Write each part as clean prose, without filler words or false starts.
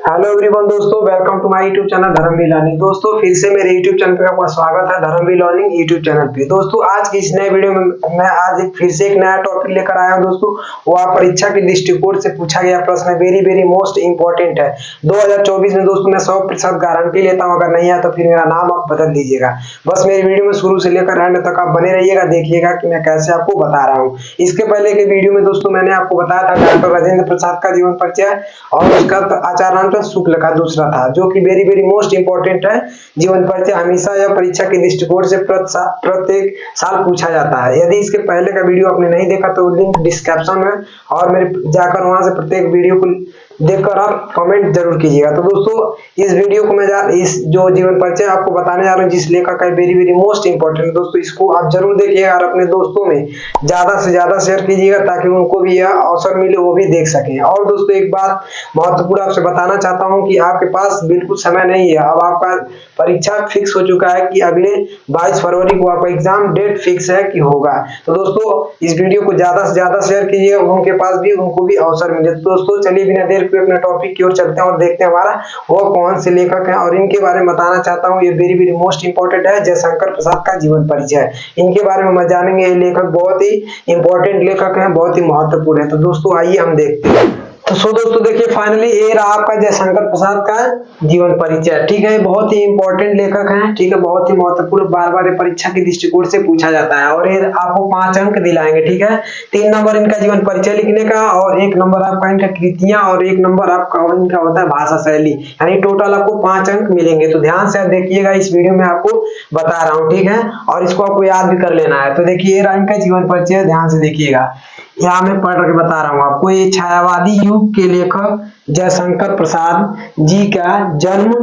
Hello everyone दोस्तों, welcome to my YouTube channel Dharmveer learning. दोस्तों फिर से मेरे यूट्यूब चैनल पे आपका स्वागत है, धर्मवीर लर्निंग यूट्यूब चैनल पे। दोस्तों आज की इस नए वीडियो में मैं आज फिर से एक नया टॉपिक लेकर आया हूं दोस्तों। वो आप परीक्षा के दृष्टिकोण से पूछा गया प्रश्न वेरी मोस्ट इंपॉर्टेंट है 2024 में। दोस्तों मैं 100% गारंटी लेता हूँ, अगर नहीं आया तो फिर मेरा नाम आप बदल दीजिएगा। बस मेरी वीडियो में शुरू से लेकर एंड तक आप बने रहिएगा, देखिएगा कि मैं कैसे आपको बता रहा हूँ। इसके पहले के वीडियो में दोस्तों मैंने आपको बताया था डॉक्टर राजेंद्र प्रसाद का जीवन परिचय और उसका आचार्य शुक्ल का दूसरा था, जो कि वेरी मोस्ट इंपॉर्टेंट है। जीवन परिचय हमेशा या परीक्षा के दृष्टिकोण से प्रत्येक साल पूछा जाता है। यदि इसके पहले का वीडियो आपने नहीं देखा तो लिंक डिस्क्रिप्शन में और मेरे जाकर वहां से प्रत्येक वीडियो को देखकर आप कमेंट जरूर कीजिएगा। तो दोस्तों इस वीडियो को मैं इस जो जीवन परिचय आपको बताने जा रहा हूँ, जिस लेखक का वेरी मोस्ट इंपॉर्टेंट दोस्तों, इसको आप जरूर देखिएगा और अपने दोस्तों में ज्यादा से ज्यादा शेयर कीजिएगा ताकि उनको भी यह अवसर मिले, वो भी देख सकें। और दोस्तों एक बात महत्वपूर्ण आपसे बताना चाहता हूँ कि आपके पास बिल्कुल समय नहीं है। अब आपका परीक्षा फिक्स हो चुका है कि अगले 22 फरवरी को आपका एग्जाम डेट फिक्स है कि होगा। तो दोस्तों इस वीडियो को ज्यादा से ज्यादा शेयर कीजिए, उनके पास भी उनको भी अवसर मिले। तो दोस्तों चलिए बिना देर के अपने टॉपिक की ओर चलते हैं और देखते हैं हमारा वो कौन से लेखक हैं और इनके बारे में बताना चाहता हूँ। ये वेरी मोस्ट इंपॉर्टेंट है, जयशंकर प्रसाद का जीवन परिचय। इनके बारे में हम जानेंगे। ये लेखक बहुत ही इंपॉर्टेंट लेखक है, बहुत ही महत्वपूर्ण है। तो दोस्तों आइए हम देखते हैं। तो दोस्तों देखिए फाइनली ये रहा आपका जयशंकर प्रसाद का जीवन परिचय। ठीक है, बहुत ही इंपॉर्टेंट लेखक हैं। ठीक है, बहुत ही महत्वपूर्ण, बार परीक्षा के दृष्टिकोण से पूछा जाता है और ये आपको 5 अंक दिलाएंगे। ठीक है, 3 नंबर इनका जीवन परिचय लिखने का और 1 नंबर आपका इनका कृतियां और 1 नंबर आपका इनका होता है भाषा शैली, यानी टोटल आपको 5 अंक मिलेंगे। तो ध्यान से आप देखिएगा, इस वीडियो में आपको बता रहा हूँ। ठीक है, और इसको आपको याद भी कर लेना है। तो देखिए ये इनका जीवन परिचय, ध्यान से देखिएगा। यहाँ मैं पढ़ के बता रहा हूँ आपको। ये छायावादी युग के लेखक जयशंकर प्रसाद जी का जन्म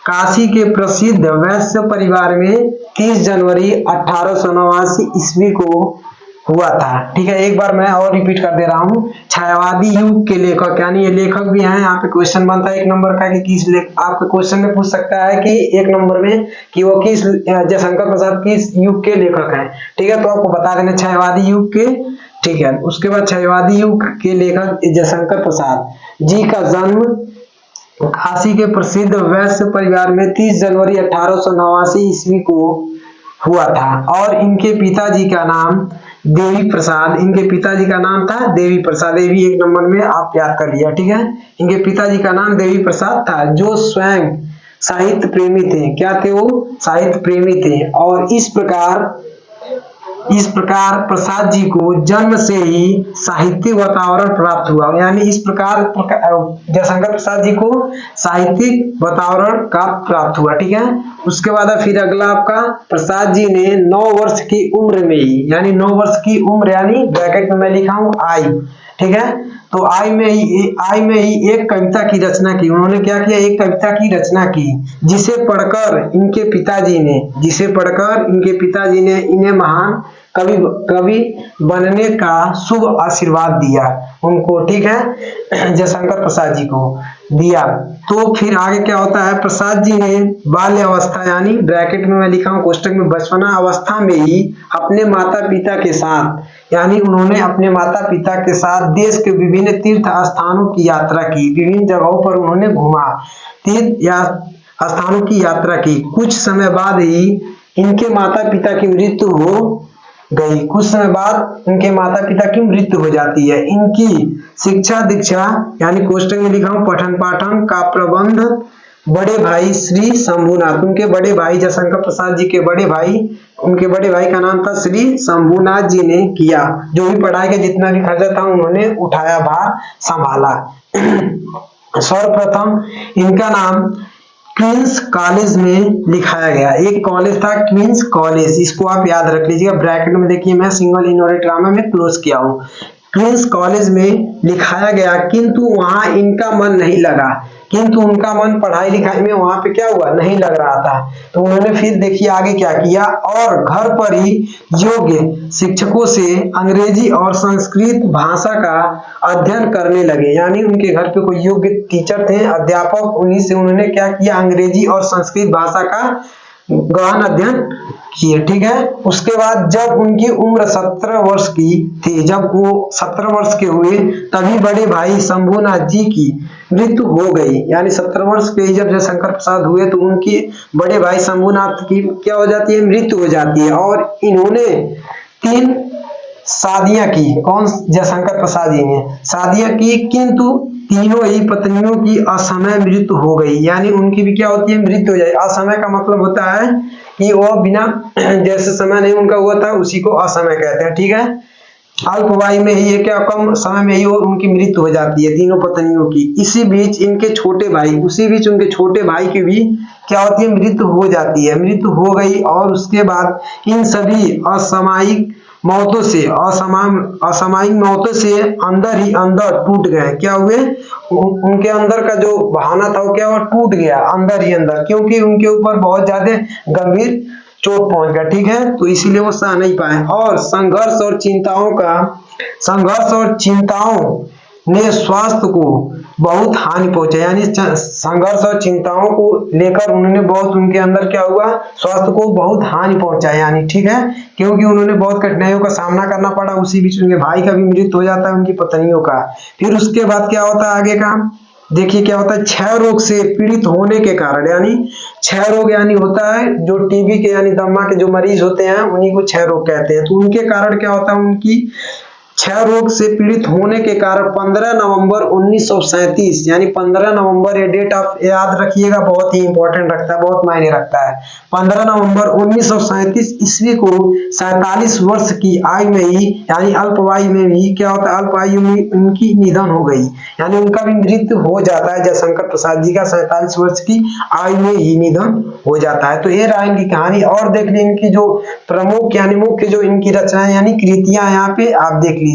काशी के प्रसिद्ध वैश्य परिवार में 30 जनवरी 1889 ईस्वी को हुआ था। ठीक है, एक बार मैं और रिपीट कर दे रहा हूँ। छायावादी युग के लेखक, यानी ये लेखक भी हैं। यहाँ पे क्वेश्चन बनता है 1 नंबर का कि किस आपके क्वेश्चन में पूछ सकता है कि 1 नंबर में कि वो किस जयशंकर प्रसाद किस युग के लेखक हैं। ठीक है, तो आपको बता देना छायावादी युग के। ठीक है, उसके बाद छायावादी युग के लेखक जयशंकर प्रसाद जी का जन्म काशी के प्रसिद्ध वैश्य परिवार में 30 जनवरी 1889 ईस्वी को हुआ था और इनके पिताजी का नाम देवी प्रसाद, इनके पिताजी का नाम था देवी प्रसाद। ये भी 1 नंबर में आप याद कर लिया। ठीक है, इनके पिताजी का नाम देवी प्रसाद था, जो स्वयं साहित्य प्रेमी थे। क्या थे वो? साहित्य प्रेमी थे। और इस प्रकार प्रसाद जी को जन्म से ही साहित्यिक वातावरण प्राप्त हुआ, यानी इस प्रकार जयशंकर प्रसाद जी को साहित्यिक वातावरण का प्राप्त हुआ। ठीक है, उसके बाद फिर अगला आपका प्रसाद जी ने 9 वर्ष की उम्र में ही, यानी 9 वर्ष की उम्र, यानी ब्रैकेट में मैं लिखा हूं आई। ठीक है, तो आई में ही एक कविता की रचना की। उन्होंने क्या किया? एक कविता की रचना की, जिसे पढ़कर इनके पिताजी ने इन्हें महान कवि बनने का शुभ आशीर्वाद दिया उनको। ठीक है, जयशंकर प्रसाद जी को दिया। तो फिर आगे क्या होता है? प्रसाद जी ने बाल्य अवस्था, यानी ब्रैकेट में मैं लिखा हूं कोष्टक में बचपना अवस्था में ही अपने माता पिता के साथ, यानी उन्होंने अपने माता पिता के साथ देश के विभिन्न तीर्थ स्थानों की यात्रा की। विभिन्न जगहों पर उन्होंने घूमा, तीर्थ या स्थानों की यात्रा की। कुछ समय बाद ही इनके माता पिता की मृत्यु हो गई। कुछ समय बाद उनके माता पिता की मृत्यु हो जाती है। इनकी शिक्षा दीक्षा, यानी कोष्टक में लिखा हूं पठन पाठन का प्रबंध बड़े भाई श्री शंभुनाथ, उनके बड़े भाई जयशंकर प्रसाद जी के बड़े भाई, उनके बड़े भाई का नाम था श्री शंभुनाथ जी ने किया। जो भी पढ़ाई का जितना भी खर्चा था उन्होंने उठाया, भार संभाला। सर्वप्रथम इनका नाम क्वींस कॉलेज में लिखाया गया। एक कॉलेज था क्वींस कॉलेज, इसको आप याद रख लीजिएगा। ब्रैकेट में देखिए मैं सिंगल इनवर्टेड कॉमा में क्लोज किया हूँ। क्वींस कॉलेज में लिखाया गया, किंतु वहां इनका मन नहीं लगा। किंतु उनका मन पढ़ाई लिखाई में वहां पे क्या हुआ? नहीं लग रहा था। तो उन्होंने फिर देखिए आगे क्या किया, और घर पर ही योग्य शिक्षकों से अंग्रेजी और संस्कृत भाषा का अध्ययन करने लगे। यानी उनके घर पे कोई योग्य टीचर थे, अध्यापक, उन्हीं से उन्होंने क्या किया? अंग्रेजी और संस्कृत भाषा का गहन अध्ययन किए, ठीक है। उसके बाद जब उनकी उम्र 17 वर्ष की थी, जब वो 17 वर्ष के हुए, तभी बड़े भाई शंभुनाथ जी की मृत्यु हो गई। यानी 17 वर्ष के जब जयशंकर प्रसाद हुए तो उनके बड़े भाई शंभुनाथ की क्या हो जाती है, मृत्यु हो जाती है। और इन्होंने 3 शादियां की, कौन, जयशंकर प्रसाद जी ने शादियां की, किंतु तीनों ही पत्नियों की असमय मृत्यु हो गई। यानी उनकी भी क्या होती है, मृत्यु हो जाए। असमय का मतलब होता है कि वो बिना जैसे समय नहीं उनका हुआ था उसी को असमय कहते हैं, ठीक है। अल्पवायु में ही, क्या कम समय में ही वो उनकी मृत्यु हो जाती है तीनों पत्नियों की। इसी बीच इनके छोटे भाई, उसी बीच उनके छोटे भाई की भी क्या होती है, मृत्यु हो जाती है, मृत्यु हो गई। और उसके बाद इन सभी असामयिक मौतों से, असामयिक मौतों से अंदर ही अंदर टूट गए। क्या हुए, उनके अंदर का जो भावना था वो क्या हुआ, टूट गया अंदर ही अंदर, क्योंकि उनके ऊपर बहुत ज्यादा गंभीर चोट पहुंच गया, ठीक है। तो इसीलिए वो सह नहीं पाए। और संघर्ष और चिंताओं ने स्वास्थ्य को बहुत हानि पहुंचा। यानी संघर्ष और चिंताओं को लेकर उन्होंने बहुत, उनके अंदर क्या हुआ, स्वास्थ्य को बहुत हानि पहुंचा, यानी ठीक है, क्योंकि उन्होंने बहुत कठिनाइयों का सामना करना पड़ा। उसी बीच उनके भाई का भी मृत्यु हो जाता है, उनकी पत्नियों का। फिर उसके बाद क्या होता है आगे का, देखिए क्या होता है, क्षय रोग से पीड़ित होने के कारण, यानी क्षय रोग यानी होता है जो टीबी के यानी दमा के जो मरीज होते हैं उन्हीं को क्षय रोग कहते हैं। तो उनके कारण क्या होता है, उनकी क्षय रोग से पीड़ित होने के कारण 15 नवंबर 1937, यानी 15 नवंबर, ये डेट आप याद रखिएगा, बहुत ही इंपॉर्टेंट रखता है, बहुत मायने रखता है। 15 नवंबर 1937 ईस्वी को 47 वर्ष की आयु में ही, यानी अल्पवायु में ही क्या होता है, अल्पायु में उनकी निधन हो गई। यानी उनका भी मृत्यु हो जाता है, जयशंकर प्रसाद जी का 47 वर्ष की आयु में ही निधन हो जाता है। तो ये रहा इनकी कहानी। और देख ली इनकी जो प्रमुख यानी मुख्य जो इनकी रचनाएं यानी कृतियां, यहाँ पे आप देख लीजिए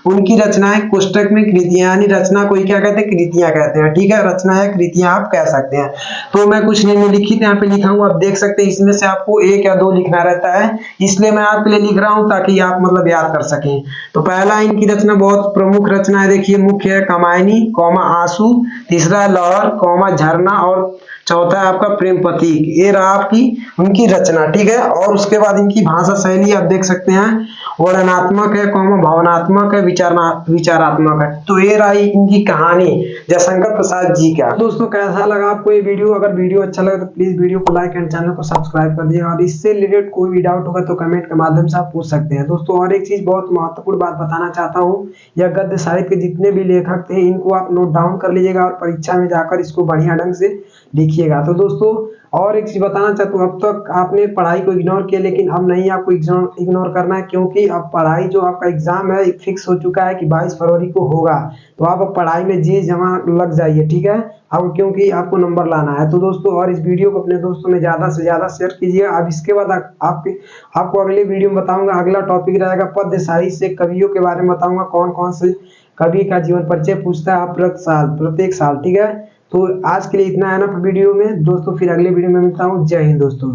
उनकी रचनाएं, कोष्टक में कृतियां, यानी रचना को क्या कहते हैं, कृतियां कहते हैं, ठीक है। रचना या कृतियां आप कह सकते हैं। तो मैं कुछ नहीं लिखी, यहाँ पे लिखा हूं, आप देख सकते हैं। इसमें से आपको 1 या 2 लिखना रहता है, इसलिए मैं आपके लिए लिख रहा हूं ताकि आप मतलब याद कर सकें। तो पहला इनकी रचना, बहुत प्रमुख रचना है, देखिए, मुख्य है कामायनी, आंसू, तीसरा लहर, झरना, और चौथा है आपका प्रेम प्रतीक। ये रहा आपकी उनकी रचना, ठीक है। और उसके बाद इनकी भाषा शैली आप देख सकते हैं, वर्णनात्मक है, भावनात्मक है, विचारात्मक है। तो ये रही इनकी कहानी जयशंकर प्रसाद जी का। दोस्तों कैसा लगा आपको ये वीडियो? अगर वीडियो अच्छा लगा तो प्लीज वीडियो को लाइक एंड चैनल को सब्सक्राइब कर दिएगा। और इससे रिलेटेड कोई भी डाउट होगा तो कमेंट के माध्यम से आप पूछ सकते हैं। दोस्तों और एक चीज, बहुत महत्वपूर्ण बात बताना चाहता हूँ, यह गद्य साहित्य के जितने भी लेखक थे इनको आप नोट डाउन कर लीजिएगा और परीक्षा में जाकर इसको बढ़िया ढंग से लिखिएगा। तो दोस्तों और एक चीज बताना चाहता हूँ, अब तक आपने पढ़ाई को इग्नोर किया, लेकिन अब नहीं आपको इग्नोर करना है, क्योंकि अब पढ़ाई जो आपका एग्जाम है फिक्स हो चुका है कि 22 फरवरी को होगा। तो आप अब पढ़ाई में जी जमा लग जाइए, ठीक है, अब क्योंकि आपको नंबर लाना है। तो दोस्तों और इस वीडियो को अपने दोस्तों में ज्यादा से ज्यादा शेयर कीजिए। अब इसके बाद आपको अगले वीडियो में बताऊंगा, अगला टॉपिक रहेगा पद्य साहित्य से कवियों के बारे में बताऊंगा, कौन कौन से कवि का जीवन परिचय पूछता है प्रत्येक साल, ठीक है। तो आज के लिए इतना है ना वीडियो में दोस्तों, फिर अगले वीडियो में मिलता हूँ। जय हिंद दोस्तों।